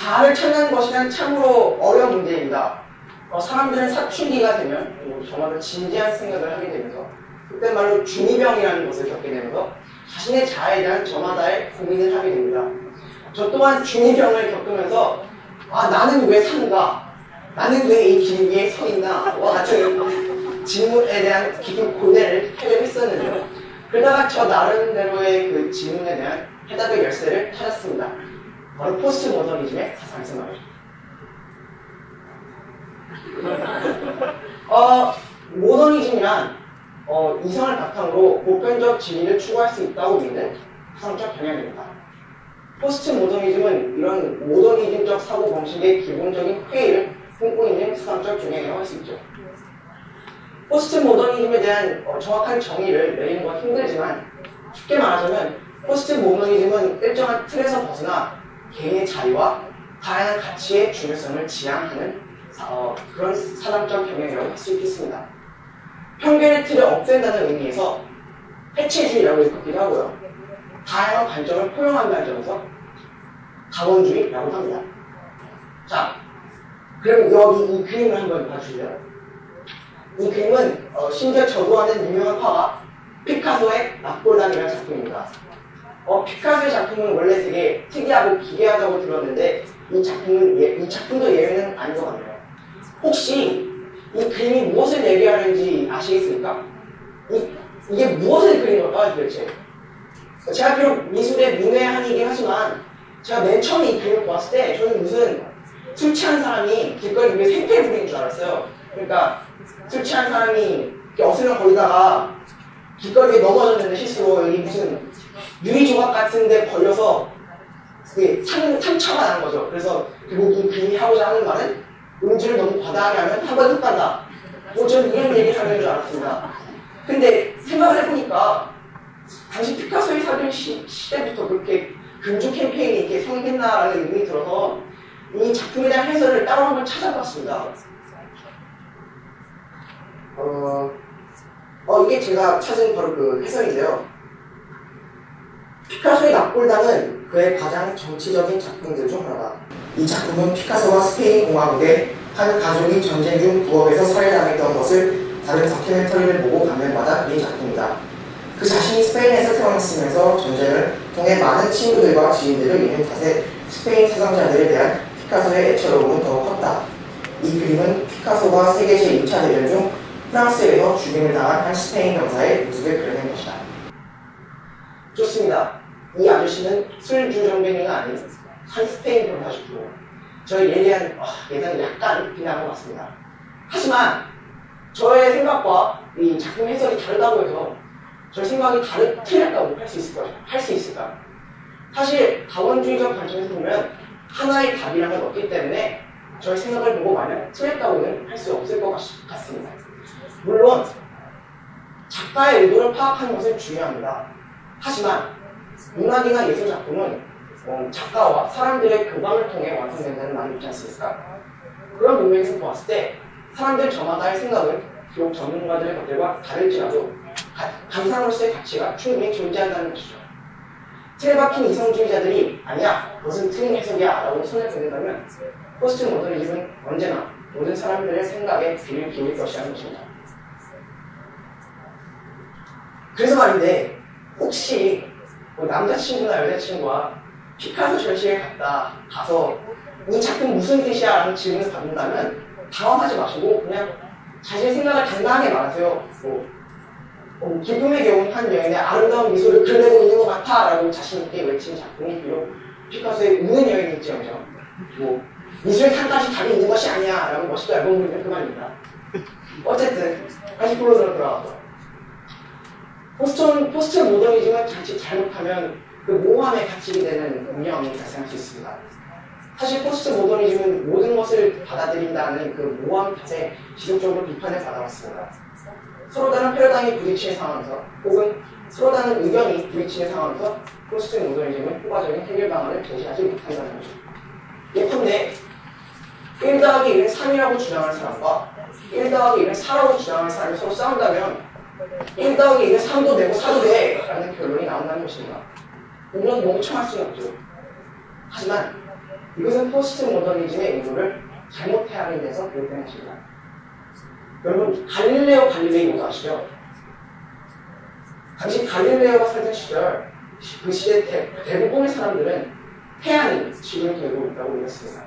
자아를 찾는 것이란 참으로 어려운 문제입니다. 사람들은 사춘기가 되면 정말 진지한 생각을 하게 되면서 그때 말로 중이병이라는 것을 겪게 되면서 자신의 자아에 대한 저마다의 고민을 하게 됩니다. 저 또한 중이병을 겪으면서 나는 왜 사는가? 나는 왜 이 길 위에 서 있나? 와 같은 질문에 대한 깊은 고뇌를 하려 했었는데요. 그러다가 저 나름대로의 그 질문에 대한 해답의 열쇠를 찾았습니다. 바로 포스트 모더니즘의 사상에서 말이죠. 모더니즘이란 이성을 바탕으로 보편적 진리를 추구할 수 있다고 믿는 사상적 경향입니다. 포스트 모더니즘은 이런 모더니즘적 사고 방식의 기본적인 회의를 품고 있는 사상적 경향이라고 할 수 있죠. 포스트 모더니즘에 대한 정확한 정의를 내리는 건 힘들지만 쉽게 말하자면 포스트 모더니즘은 일정한 틀에서 벗어나 개인의 자유와 다양한 가치의 중요성을 지향하는 그런 사상적 경향이라고 할 수 있겠습니다. 편견의 틀을 없앤다는 의미에서 해체주의라고 읽기도 하고요. 다양한 관점을 포용한다는 점에서 다원주의라고 합니다. 자, 그럼 여기 이 그림을 한번 봐주실래요? 이 그림은 심지어 저도 아는 유명한 화가 피카소의 납골당이라는 작품입니다. 피카소의 작품은 원래 되게 특이하고 기괴하다고 들었는데 이 작품도 예외는 아닌 것 같네요. 혹시 이 그림이 무엇을 얘기하는지 아시겠습니까? 이게 무엇을 그린 걸까요, 도대체? 제가 비록 미술의 문외한이긴 하지만 제가 맨 처음에 이 그림을 봤을 때 저는 무슨 술 취한 사람이 길거리 위에 생태를 부리는 줄 알았어요. 그러니까 술 취한 사람이 어슬렁거리다가 길거리에 넘어졌는데 실수로 여기 무슨 유리 조각 같은 데 걸려서 상처가 나는 거죠. 그래서 결국 이 그림이 하고자 하는 말은 음주를 너무 과다하게 하면 한 번 훅 간다. 저는 이런 얘기를 하는 줄 알았습니다. 근데 생각을 해보니까 당시 피카소의 살던 시대부터 그렇게 금주 캠페인이 이렇게 성행했나라는 의문이 들어서 이 작품에 대한 해설을 따로 한번 찾아봤습니다. 이게 제가 찾은 바로 그 해설인데요. 피카소의 납골당은 그의 가장 정치적인 작품들 중 하나다. 이 작품은 피카소가 스페인 공화국의 한 가족이 전쟁 중 부엌에서 살해당했던 것을 다른 다큐멘터리를 보고 감명받아 그린 작품이다. 그 자신이 스페인에서 태어났으면서 전쟁을 통해 많은 친구들과 지인들을 잃은 탓에 스페인 사상자들에 대한 피카소의 애처로움은 더 컸다. 이 그림은 피카소가 세계 제2차 대전 중 프랑스에서 죽임을 당한 한 스페인 병사의 모습을 그려낸 것이다. 좋습니다. 이 아저씨는 술주정뱅이가 아닌 한 스페인 병사셨고 저의 예리한 예상이 약간 비난한 것 같습니다. 하지만 저의 생각과 이 작품 해설이 다르다고 해서 저의 생각이 틀렸다고 할 수 있을까? 사실 다원주의적 관점에서 보면 하나의 답이라는 게 없기 때문에 저의 생각을 보고 만약 틀렸다고는 할 수 없을 것 같습니다. 물론 작가의 의도를 파악하는 것은 중요합니다. 하지만 문학이나 예술 작품은 작가와 사람들의 교감을 통해 완성된다는 말이 있지 않습니까? 그런 의미에서 보았을 때 사람들 저마다의 생각은 비록 전문가들의 것들과 다를지라도 감상으로서의 가치가 충분히 존재한다는 것이죠. 틀에 박힌 이성주의자들이 아니야, 그것은 틀린 해석이야 라고 손을 내민다면 포스트 모더니즘은 언제나 모든 사람들의 생각에 귀를 기울일 것이라는 것입니다. 그래서 말인데 혹시 남자친구나 여자친구와 피카소 전시회 가서 이 작품 무슨 뜻이야? 라는 질문을 받는다면 당황하지 마시고 그냥 자신의 생각을 당당하게 말하세요. 기쁨의 겨운 한 여인의 아름다운 미소를 그려내고 있는 것 같아 라고 자신있게 외친 작품이 비록 피카소의 우는 여인일지언정 미술의 산까지 답이 있는 것이 아니야 라고 멋있게 앨범 부르면 그만입니다. 어쨌든 다시 본론으로 돌아가서 포스트 모더니즘은 자칫 잘못하면 그 모함에 갇히게 되는 운명이 발생할 수 있습니다. 사실 포스트 모더니즘은 모든 것을 받아들인다는 그 모함 탓에 지속적으로 비판을 받아왔습니다. 서로 다른 패러다임이 부딪히는 상황에서 혹은 서로 다른 의견이 부딪히는 상황에서 포스트 모더니즘은 효과적인 해결 방안을 제시하지 못한다는 것입니다. 예컨대 1 더하기 1은 3이라고 주장하는 사람과 1 더하기 1은 4라고 주장하는 사람이 서로 싸운다면 1 더하기 1은 3도 되고 4도 돼! 라는 결론이 나온다는 것입니다. 물론 멍청할 수는 없죠. 하지만 이것은 포스트 모더니즘의 의도를 잘못 헤아림돼서 비롯된 것입니다. 여러분, 갈릴레오 갈릴레이 모두 아시죠? 당시 갈릴레오가 살던 시절 그 시대 대부분의 사람들은 태양이 지구를 돌고 있다고 믿었습니다.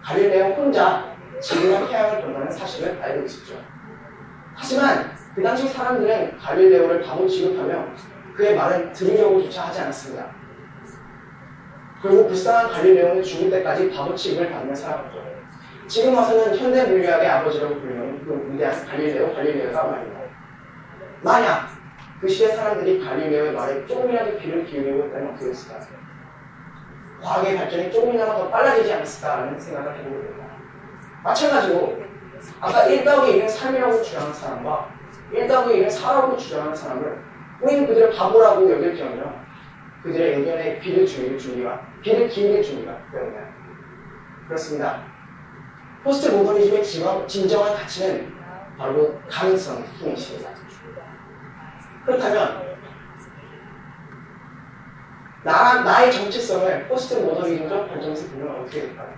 갈릴레오 혼자 지구가 태양을 돈다는 사실을 알고 있었죠. 하지만 그 당시 사람들은 갈릴레오를 바보 취급하며 그의 말은 들으려고조차 하지 않았습니다. 결국 불쌍한 갈릴레오는 죽을 때까지 바보 취급을 받으며 살아갔죠. 지금 와서는 현대 물리학의 아버지라고 불리는 그 위대한 갈릴레오가 말입니다. 만약 그 시대 사람들이 갈릴레오의 말에 조금이라도 귀를 기울이고 있다면 어떻게 됐을까? 과학의 발전이 조금이나마 더 빨라지지 않았을까라는 생각을 해보게 됩니다. 마찬가지로 아까 1-1은 3이라고 주장하는 사람과 1-1은 4라고 주장하는 사람을 우리는 그들을 바보라고 여길 경우는 그들의 의견에 귀를 기울일 준비가 때문에 그렇습니다. 포스트 모더니즘의 진정한 가치는 바로 가능성의 힘이십니다. 그렇다면 나의 정체성을 포스트 모더니즘적 관점에서 보면 어떻게 될까요?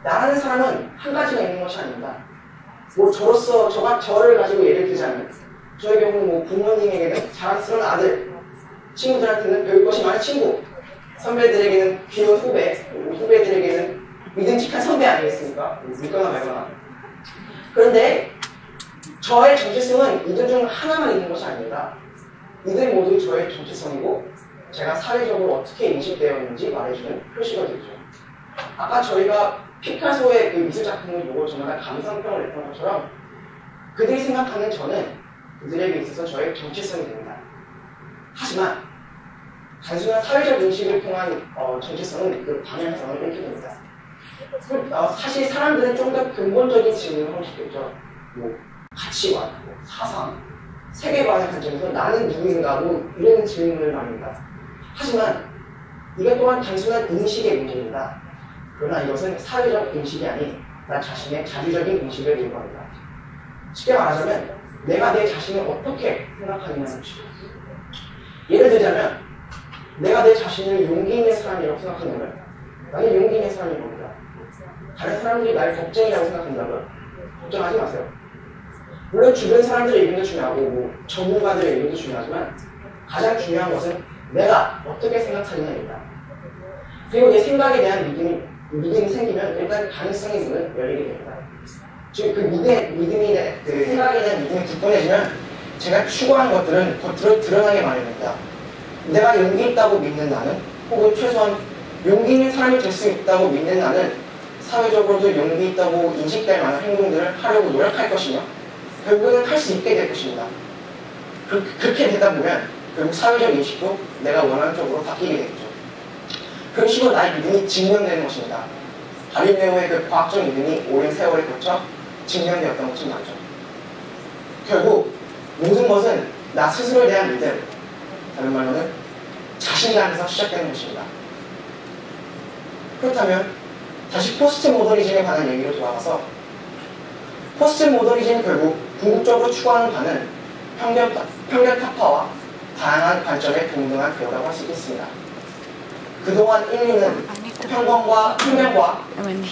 나라는 사람은 한 가지가 있는 것이 아닙니다. 저를 가지고 예를 들자면 저의 경우는 부모님에게는 자랑스러운 아들, 친구들한테는 배울 것이 많은 친구, 선배들에게는 귀여운 후배들에게는 믿음직한 선배 아니겠습니까? 믿거나 말거나. 그런데 저의 정체성은 이들 중 하나만 있는 것이 아닙니다. 이들 모두 저의 정체성이고 제가 사회적으로 어떻게 인식되어 있는지 말해주는 표시가 되죠. 아까 저희가 피카소의 그 미술작품을 보고 정말 감상평을 냈던 것처럼 그들이 생각하는 저는 그들에게 있어서 저의 정체성이 됩니다. 하지만 단순한 사회적 인식을 통한 정체성은 그 방향성을 잃게 됩니다. 사실 사람들은 좀 더 근본적인 질문을 하고 싶겠죠. 가치관, 사상, 세계관의 관점에서 나는 누구인가 이런 질문을 말합니다. 하지만 이것 또한 단순한 인식의 문제입니다. 그러나 이것은 사회적 인식이 아닌 나 자신의 자주적인 인식을 요구합니다. 쉽게 말하자면 내가 내 자신을 어떻게 생각하느냐는 것이죠. 예를 들자면 내가 내 자신을 용기 있는 사람이라고 생각한다면 나는 용기 있는 사람인 겁니다. 다른 사람들이 나를 겁쟁이라고 생각한다면 걱정하지 마세요. 물론 주변 사람들의 의견도 중요하고 전문가들의 의견도 중요하지만 가장 중요한 것은 내가 어떻게 생각하느냐입니다. 그리고 내 생각에 대한 믿음이 생기면 일단 가능성의 문은 열리게 됩니다. 즉, 그 생각에 대한 믿음이 굳건해지면 제가 추구하는 것들은 겉으로 드러나게 마련입니다. 내가 용기 있다고 믿는 나는, 혹은 최소한 용기 있는 사람이 될 수 있다고 믿는 나는 사회적으로도 용기 있다고 인식될 만한 행동들을 하려고 노력할 것이며 결국은 할 수 있게 될 것입니다. 그렇게 되다 보면 결국 사회적 인식도 내가 원하는 쪽으로 바뀌게 되겠죠. 그런 식으로 나의 믿음이 증명되는 것입니다. 갈릴레오의 그 과학적 믿음이 오랜 세월에 거쳐 증명되었던 것은 맞죠. 결국 모든 것은 나 스스로에 대한 믿음, 다른 말로는 자신감에서 시작되는 것입니다. 그렇다면 다시 포스트 모더니즘에 관한 얘기로 돌아가서 포스트 모더니즘이 결국 궁극적으로 추구하는 바는 편견 타파와 다양한 관점의 동등한 대우라고 할 수 있겠습니다. 그동안 인류는 편견과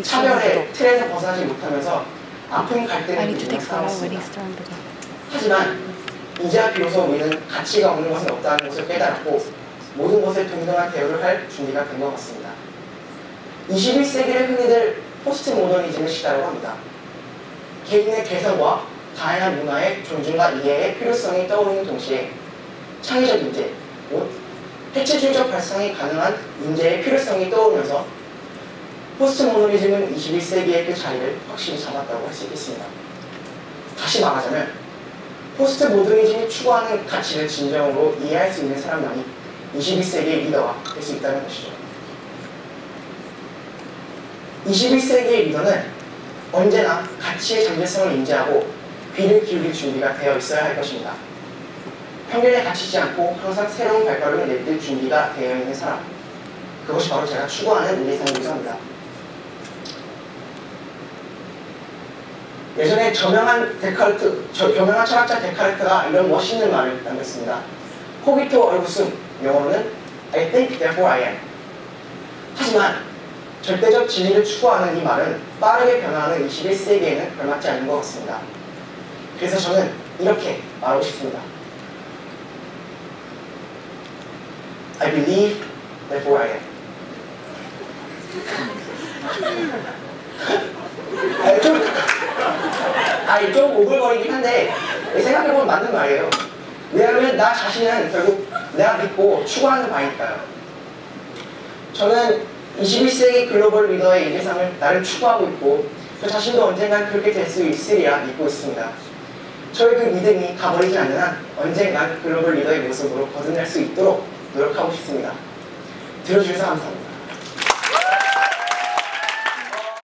차별의 틀에서 벗어나지 못하면서 아픈 갈등을 이루며 살아왔습니다. 하지만 이제야 비로소 우리는 가치가 없는 것은 없다는 것을 깨달았고 모든 것에 동등한 대우를 할 준비가 된 것 같습니다. 21세기를 흔히들 포스트 모더니즘의 시대라고 합니다. 개인의 개성과 다양한 문화의 존중과 이해의 필요성이 떠오르는 동시에 창의적 인재, 곧 해체주의적 발상이 가능한 인재의 필요성이 떠오르면서 포스트 모더니즘은 21세기의 그 자리를 확실히 잡았다고 할 수 있겠습니다. 다시 말하자면 포스트 모더니즘이 추구하는 가치를 진정으로 이해할 수 있는 사람만이 21세기의 리더가 될 수 있다는 것이죠. 21세기의 리더는 언제나 가치의 정체성을 인지하고 귀를 기울일 준비가 되어 있어야 할 것입니다. 편견에 갇히지 않고 항상 새로운 발걸음을 내딜 준비가 되어 있는 사람, 그것이 바로 제가 추구하는 인재상이기도 합니다. 예전에 저명한 철학자 데카르트가 이런 멋있는 말을 남겼습니다. 코기토 얼구숨, 영어로는 I think therefore I am. 하지만 절대적 진리를 추구하는 이 말은 빠르게 변화하는 21세기에는 걸맞지 않는 것 같습니다. 그래서 저는 이렇게 말하고 싶습니다. I believe, therefore I am. 좀 오글거리긴 한데 생각해보면 맞는 말이에요. 왜냐하면 나 자신은 결국 내가 믿고 추구하는 바니까요. 저는 21세기 글로벌 리더의 이 세상을 나를 추구하고 있고 저 자신도 언젠간 그렇게 될 수 있으리라 믿고 있습니다. 저의 그 믿음이 가버리지 않는 한 언젠간 글로벌 리더의 모습으로 거듭날 수 있도록 노력하고 싶습니다. 들어주셔서 감사합니다.